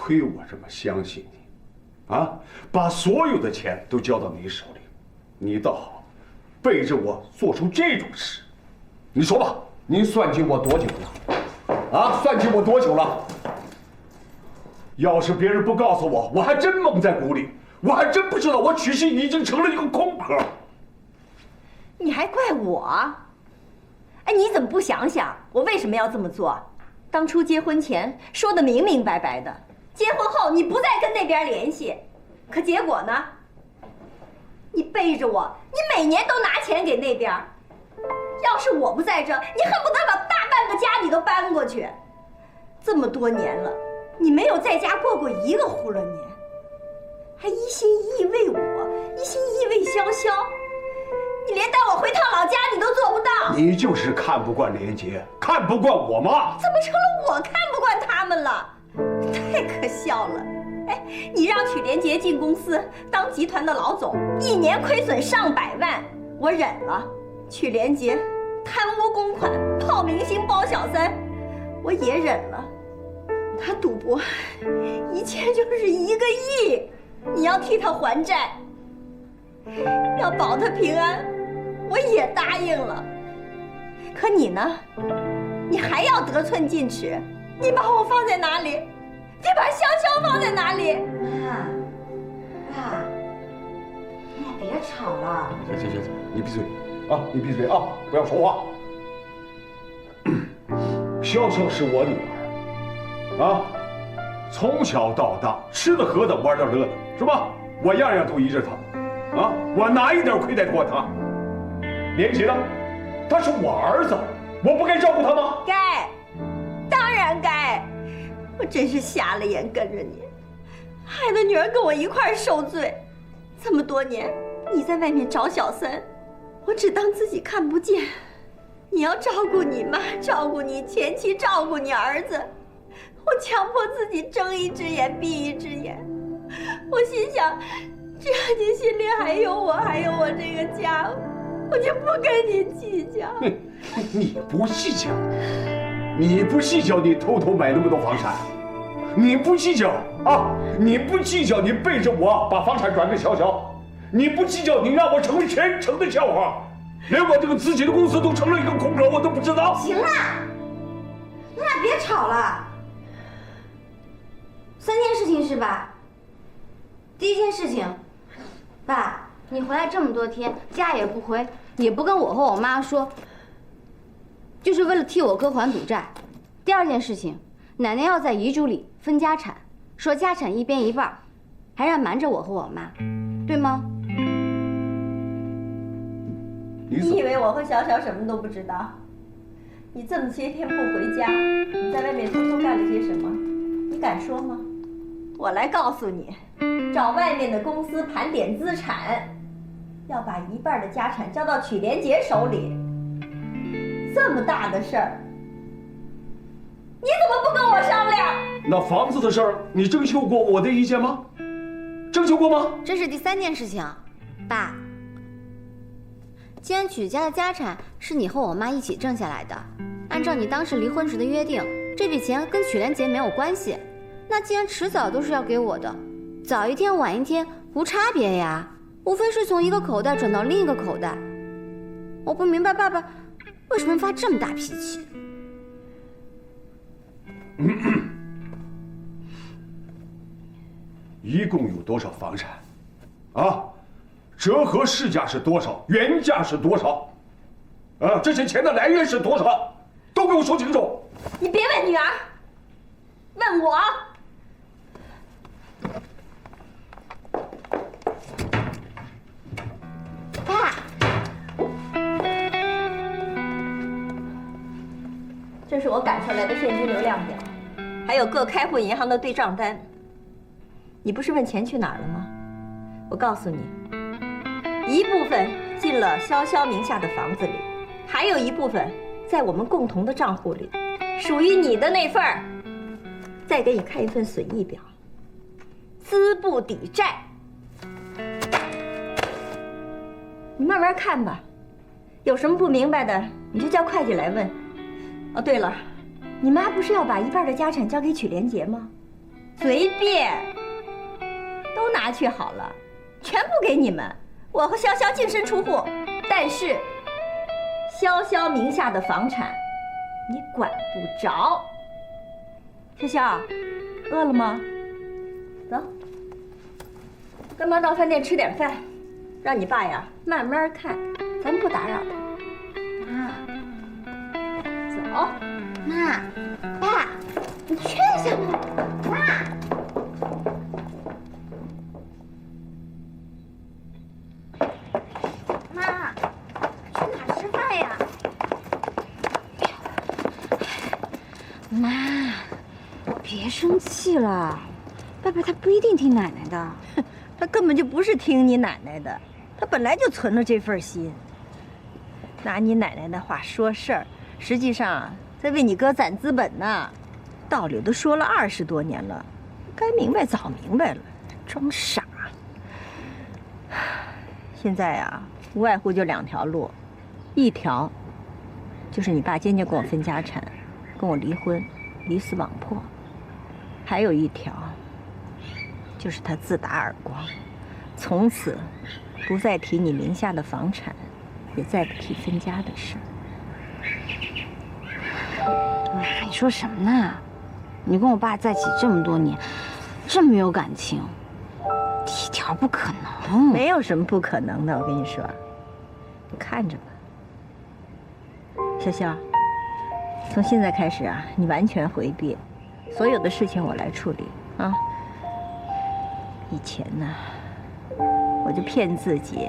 亏我这么相信你，啊，把所有的钱都交到你手里，你倒好，背着我做出这种事。你说吧，您算计我多久了？啊，算计我多久了？要是别人不告诉我，我还真蒙在鼓里，我还真不知道我曲希已经成了一个空壳。你还怪我？哎，你怎么不想想我为什么要这么做？当初结婚前说的明明白白的，结婚后你不再跟那边联系，可结果呢？你背着我，你每年都拿钱给那边。要是我不在这，你恨不得把大半个家你都搬过去。这么多年了，你没有在家过过一个胡乱年，还一心一意为我，一心一意为潇潇。你连带我回趟老家你都做不到。你就是看不惯连杰，看不惯我妈。怎么成了我看不惯他们了？太可笑了！哎，你让曲连杰进公司当集团的老总，一年亏损上百万，我忍了。曲连杰贪污公款、泡明星、包小三，我也忍了。他赌博，一欠就是1个亿，你要替他还债，要保他平安，我也答应了。可你呢？你还要得寸进尺，你把我放在哪里？你把潇潇放在哪里？妈，爸，你俩别吵了。行，你闭嘴啊！你闭嘴啊！不要说话。潇潇是我女儿，啊，从小到大吃的喝的玩的乐的，是吧？我样样都依着她，啊，我哪一点亏待过她？连杰呢？他是我儿子，我不该照顾他吗？该，当然该。我真是瞎了眼跟着你，害得女儿跟我一块儿受罪。这么多年，你在外面找小三，我只当自己看不见。你要照顾你妈，照顾你前妻，照顾你儿子，我强迫自己睁一只眼闭一只眼。我心想，只要你心里还有我这个家，我就不跟你计较。你不计较，你不计较，你偷偷买那么多房产，你不计较啊！你不计较，你背着我把房产转给潇潇，你不计较，你让我成为全城的笑话，连我这个自己的公司都成了一个空壳，我都不知道。行了，你俩别吵了。3件事情是吧？第一件事情，爸，你回来这么多天，家也不回，也不跟我和我妈说，就是为了替我哥还赌债。第二件事情，奶奶要在遗嘱里分家产，说家产一边一半，还让瞒着我和我妈，对吗？你以为我和小小什么都不知道？你这么些天不回家，你在外面偷偷干了些什么？你敢说吗？我来告诉你，找外面的公司盘点资产，要把一半的家产交到曲连杰手里。这么大的事儿，你怎么不跟我商量？那房子的事儿，你征求过我的意见吗？征求过吗？这是第3件事情，爸。既然曲家的家产是你和我妈一起挣下来的，按照你当时离婚时的约定，这笔钱跟曲连杰没有关系。那既然迟早都是要给我的，早一天晚一天无差别呀，无非是从一个口袋转到另一个口袋。我不明白爸爸为什么发这么大脾气。一共有多少房产？啊，折合市价是多少？原价是多少？啊，这些钱的来源是多少？都给我说清楚！你别问女儿，问我。爸，这是我赶出来的现金流量表，还有各开户银行的对账单。你不是问钱去哪儿了吗？我告诉你，一部分进了潇潇名下的房子里，还有一部分在我们共同的账户里，属于你的那份儿。再给你看一份损益表，资不抵债。你慢慢看吧，有什么不明白的，你就叫会计来问。哦，对了，你妈不是要把一半的家产交给曲连杰吗？随便，都拿去好了，全部给你们。我和潇潇净身出户，但是潇潇名下的房产你管不着。潇潇，饿了吗？走，跟妈到饭店吃点饭，让你爸呀慢慢看，咱不打扰他。妈，走。妈，爸，你劝一下嘛。妈。妈，去哪儿吃饭呀？妈，别生气了，爸爸他不一定听奶奶的。他根本就不是听你奶奶的，他本来就存着这份心。拿你奶奶的话说事儿，实际上在为你哥攒资本呢。道理都说了20多年了，该明白早明白了，装傻。现在啊，无外乎就2条路，一条就是你爸坚决跟我分家产，跟我离婚，离死网破；还有一条就是他自打耳光，从此不再提你名下的房产，也再不提分家的事。妈，你说什么呢？你跟我爸在一起这么多年，这么有感情，第一条不可能。没有什么不可能的，我跟你说，你看着吧。潇潇，从现在开始啊，你完全回避，所有的事情我来处理啊。以前呢，我就骗自己，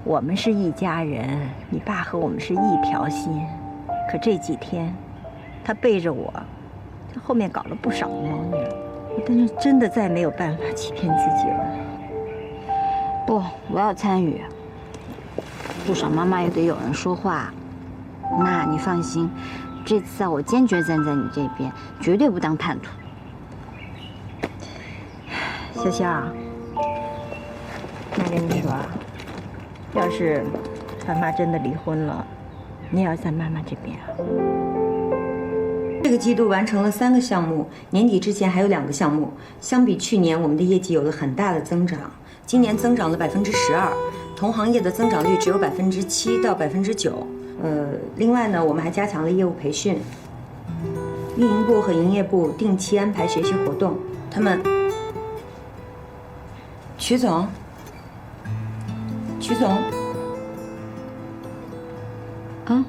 我们是一家人，你爸和我们是一条心。可这几天，他背着我，在后面搞了不少的猫腻，我真的再没有办法欺骗自己了。不，我要参与，至少妈妈也得有人说话。妈，你放心，这次啊，我坚决站在你这边，绝对不当叛徒。潇潇，妈跟你说啊，要是咱妈真的离婚了，你也要在妈妈这边啊。这个季度完成了3个项目，年底之前还有2个项目。相比去年，我们的业绩有了很大的增长，今年增长了12%，同行业的增长率只有7%到9%。另外呢，我们还加强了业务培训，运营部和营业部定期安排学习活动。他们，曲总，啊？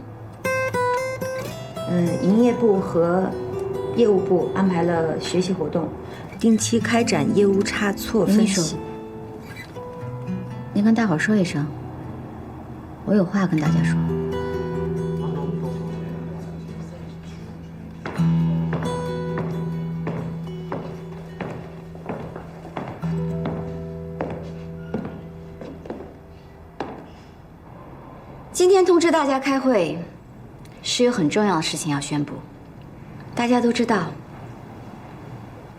营业部和业务部安排了学习活动，定期开展业务差错分析。你跟大伙说一声，我有话跟大家说。今天通知大家开会，是有很重要的事情要宣布。大家都知道，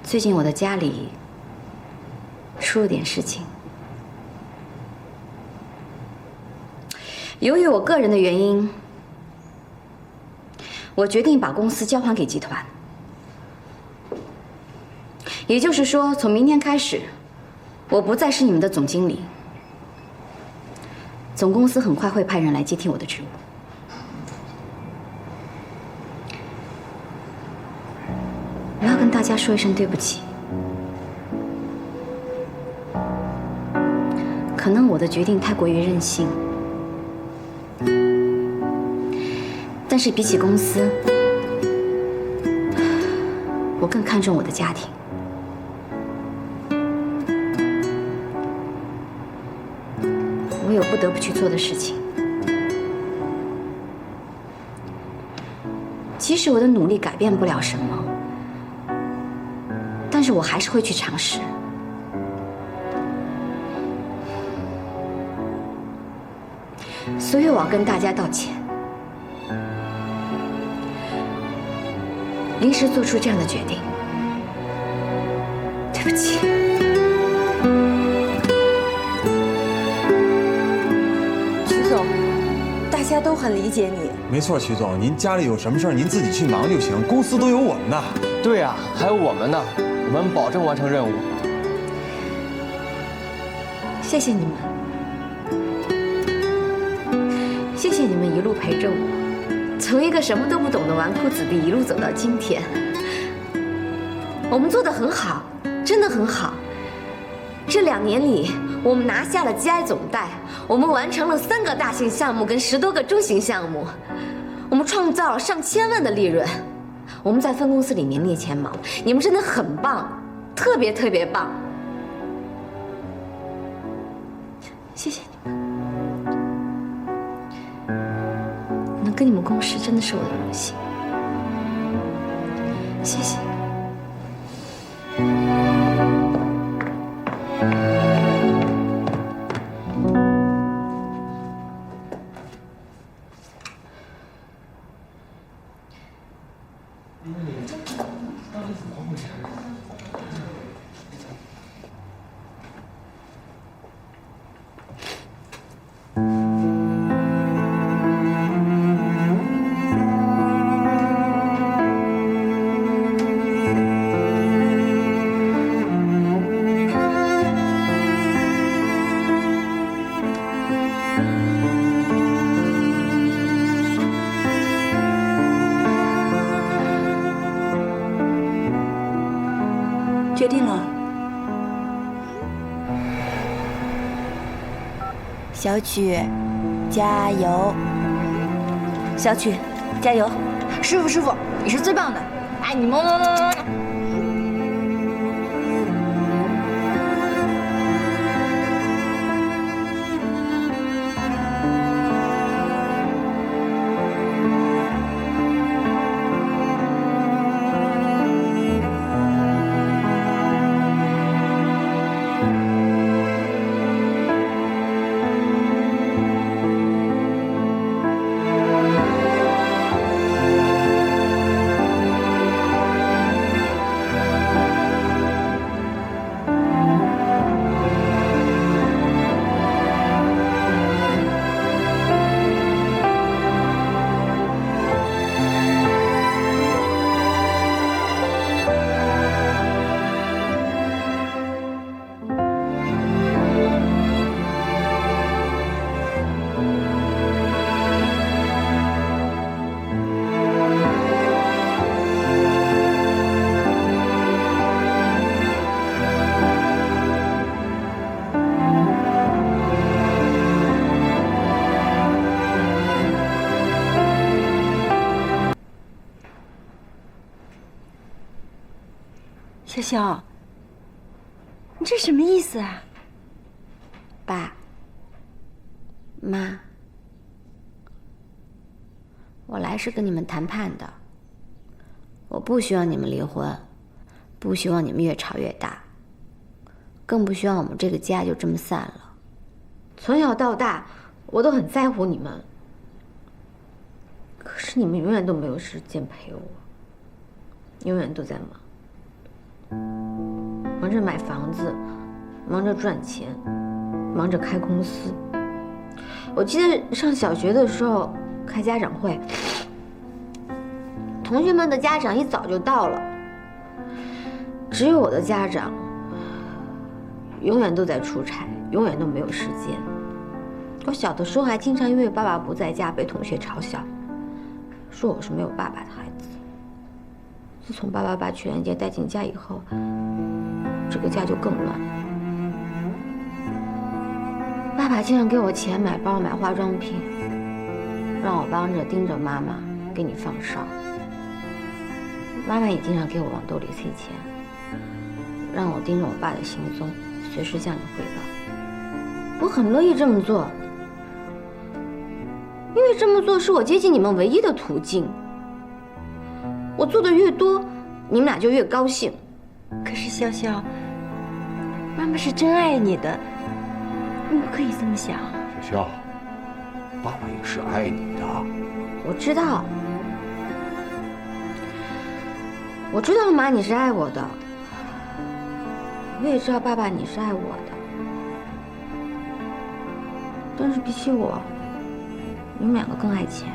最近我的家里出了点事情。由于我个人的原因，我决定把公司交还给集团。也就是说，从明天开始，我不再是你们的总经理。总公司很快会派人来接替我的职务。我要跟大家说一声对不起。可能我的决定太过于任性，但是比起公司，我更看重我的家庭。我有不得不去做的事情，即使我的努力改变不了什么，但是我还是会去尝试。所以我要跟大家道歉，临时做出这样的决定，对不起。曲总，大家都很理解你。没错，曲总，您家里有什么事儿您自己去忙就行，公司都有我们呢。对呀，还有我们呢。我们保证完成任务。谢谢你们，谢谢你们一路陪着我，从一个什么都不懂的纨绔子弟一路走到今天。我们做得很好，真的很好。这2年里，我们拿下了 GI 总代，我们完成了3个大型项目跟10多个中型项目，我们创造了上千万的利润。我们在分公司里名列前茅，你们真的很棒，特别特别棒。谢谢你们，能跟你们共事真的是我的荣幸，谢谢。决定了。小曲，加油！小曲，加油！师傅，你是最棒的！爱你么么么么！小小，你这什么意思啊？爸妈，我来是跟你们谈判的。我不希望你们离婚，不希望你们越吵越大，更不希望我们这个家就这么散了。从小到大，我都很在乎你们，可是你们永远都没有时间陪我，永远都在忙着买房子，忙着赚钱，忙着开公司。我记得上小学的时候开家长会，同学们的家长一早就到了，只有我的家长永远都在出差，永远都没有时间。我小的时候还经常因为爸爸不在家被同学嘲笑，说我是没有爸爸的孩子。自从爸爸把曲莲姐带进家以后，这个家就更乱。爸爸经常给我钱买包买化妆品，让我帮着盯着妈妈给你放哨。妈妈也经常给我往兜里塞钱，让我盯着我爸的行踪，随时向你汇报。我很乐意这么做，因为这么做是我接近你们唯一的途径。我做的越多，你们俩就越高兴。可是潇潇，妈妈是真爱你的，你不可以这么想。小潇，爸爸也是爱你的。我知道，我知道妈你是爱我的，我也知道爸爸你是爱我的，但是比起我，你们两个更爱钱，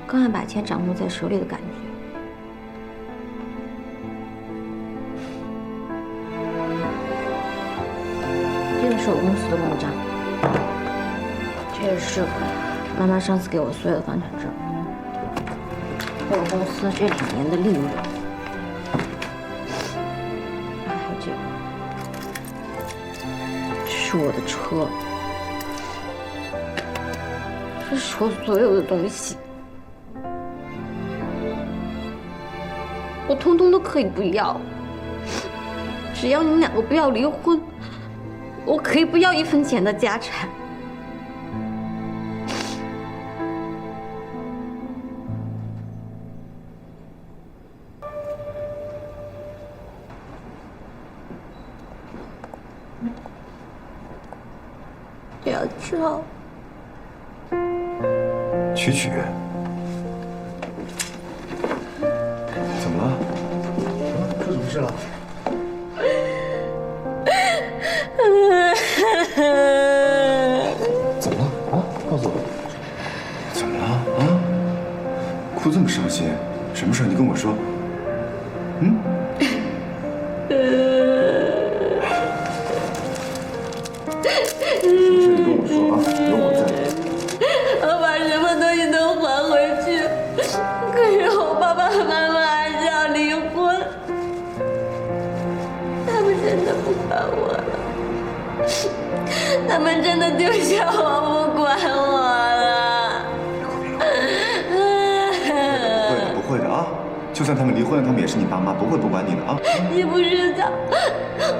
更爱把钱掌握在手里的感觉。是我公司的公章，这也是妈妈上次给我所有的房产证，还有公司这2年的利润，还有这个，这是我的车，这是我所有的东西，我通通都可以不要，只要你们2个不要离婚，我可以不要1分钱的家产。小赵，曲，怎么了？出什么事了？怎么了啊？告诉我，怎么了啊？哭这么伤心，什么事？你跟我说。嗯？什么事？你跟我说啊，有我在。我把什么东西都还回去，可是我爸爸妈妈还是要离婚，他们真的不管我了，他们真的丢下我不管我了。不会的啊！就算他们离婚了，他们也是你爸妈，不会不管你的啊。你不知道，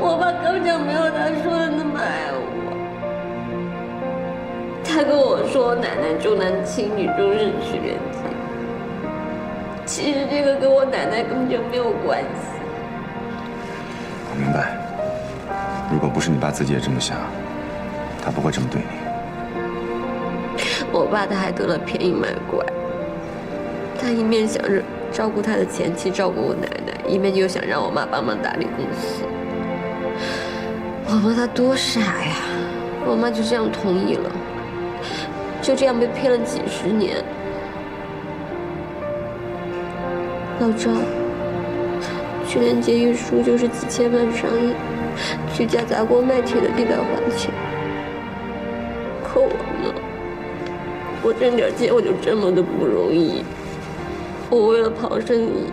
我爸根本就没有他说的那么爱我。他跟我说，奶奶重男轻女，重视曲连结。其实这个跟我奶奶根本就没有关系。我明白，如果不是你爸自己也这么想，他不会这么对你。我爸他还得了便宜卖乖，他一面想着照顾他的前妻，照顾我奶奶，一面又想让我妈帮忙打理公司。我妈她多傻呀！我妈就这样同意了，就这样被骗了几10年。老赵，曲连结一输就是几千万上亿，曲家砸锅卖铁的替他还钱。可我呢？我挣点钱我就这么的不容易。我为了跑生意，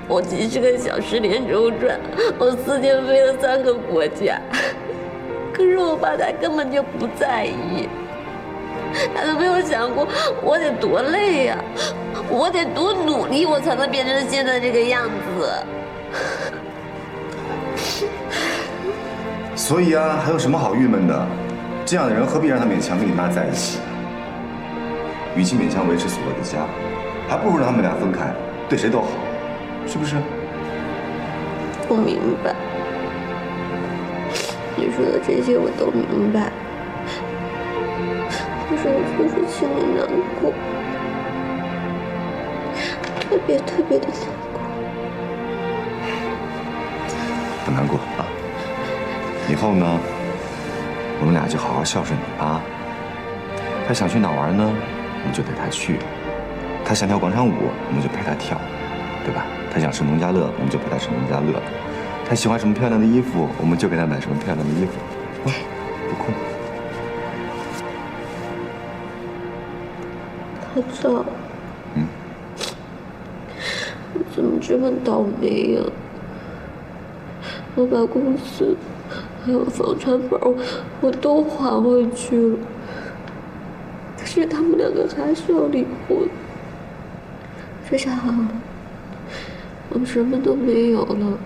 我几10个小时连轴转，我4天飞了3个国家。可是我爸他根本就不在意，他都没有想过我得多累呀，我得多努力，我才能变成现在这个样子。所以啊，还有什么好郁闷的？这样的人何必让他勉强跟你妈在一起？与其勉强维持所谓的家，还不如让他们俩分开，对谁都好，是不是？我明白，你说的这些我都明白，可是我就是心里难过，特别特别的难过。不难过啊！以后呢，我们俩就好好孝顺你啊。他想去哪玩呢，我们就带他去；他想跳广场舞，我们就陪他跳，对吧？他想吃农家乐，我们就陪他吃农家乐；他喜欢什么漂亮的衣服，我们就给他买什么漂亮的衣服。啊，别哭。老赵，我怎么这么倒霉呀？我把公司还有房产本我都还回去了，可是他们2个还是要离婚。这下好了，我什么都没有了，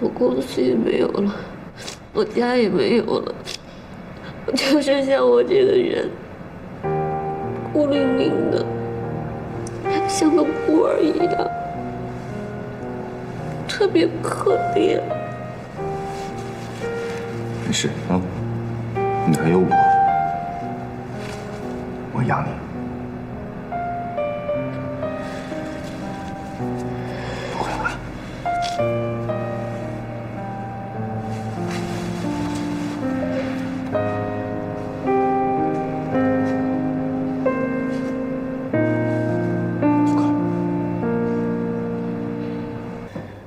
我公司也没有了，我家也没有了，我就剩下我这个人，孤零零的，像个孤儿一样，特别可怜。没事啊，你还有我，我养你。不会吧？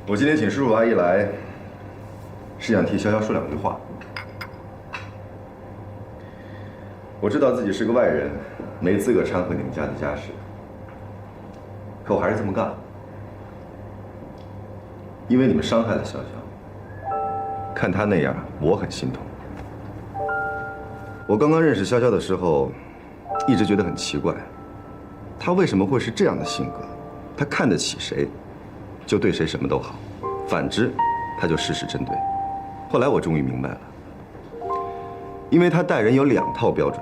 我今天请叔叔阿姨来，是想替潇潇说2句话。我知道自己是个外人，没资格掺和你们家的家事，可我还是这么干了，因为你们伤害了潇潇。看他那样，我很心痛。我刚刚认识潇潇的时候，一直觉得很奇怪，他为什么会是这样的性格？他看得起谁，就对谁什么都好；反之，他就事事针对。后来我终于明白了，因为他待人有2套标准，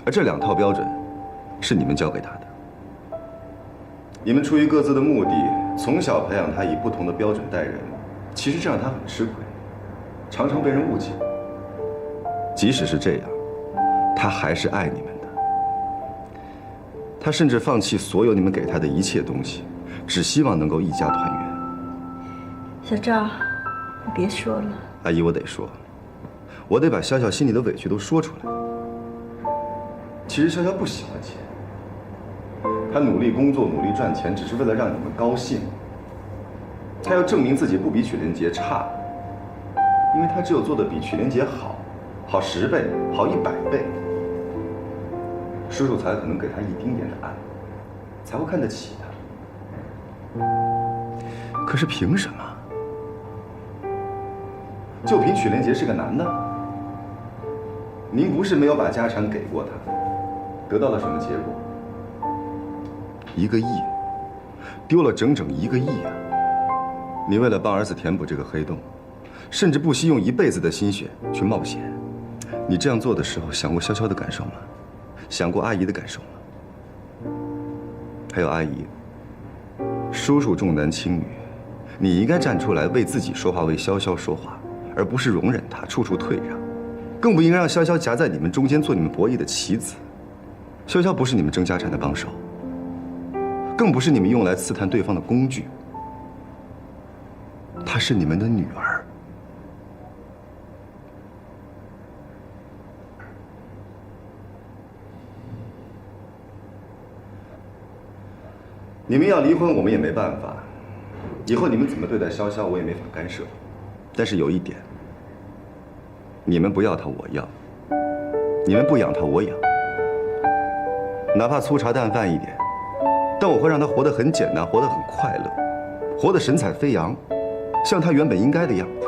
而这2套标准是你们教给他的。你们出于各自的目的，从小培养他以不同的标准待人，其实这让他很吃亏，常常被人误解。即使是这样，他还是爱你们的。他甚至放弃所有你们给他的一切东西，只希望能够一家团圆。小赵，你别说了。阿姨，我得说，我得把潇潇心里的委屈都说出来。其实潇潇不喜欢钱，他努力工作、努力赚钱，只是为了让你们高兴。他要证明自己不比曲连杰差，因为他只有做的比曲连杰好，好10倍，好100倍，叔叔才可能给他一丁点的爱，才会看得起他。可是凭什么？就凭曲连杰是个男的？您不是没有把家产给过他，得到了什么结果？1个亿，丢了整整1个亿啊！你为了帮儿子填补这个黑洞，甚至不惜用1辈子的心血去冒险。你这样做的时候，想过潇潇的感受吗？想过阿姨的感受吗？还有阿姨，叔叔重男轻女，你应该站出来为自己说话，为潇潇说话，而不是容忍他处处退让，更不应该让潇潇夹在你们中间做你们博弈的棋子。潇潇不是你们争家产的帮手，更不是你们用来刺探对方的工具。她是你们的女儿。你们要离婚，我们也没办法。以后你们怎么对待潇潇，我也没法干涉。但是有一点，你们不要他，我要；你们不养他，我养。哪怕粗茶淡饭一点，但我会让他活得很简单，活得很快乐，活得神采飞扬，像他原本应该的样子。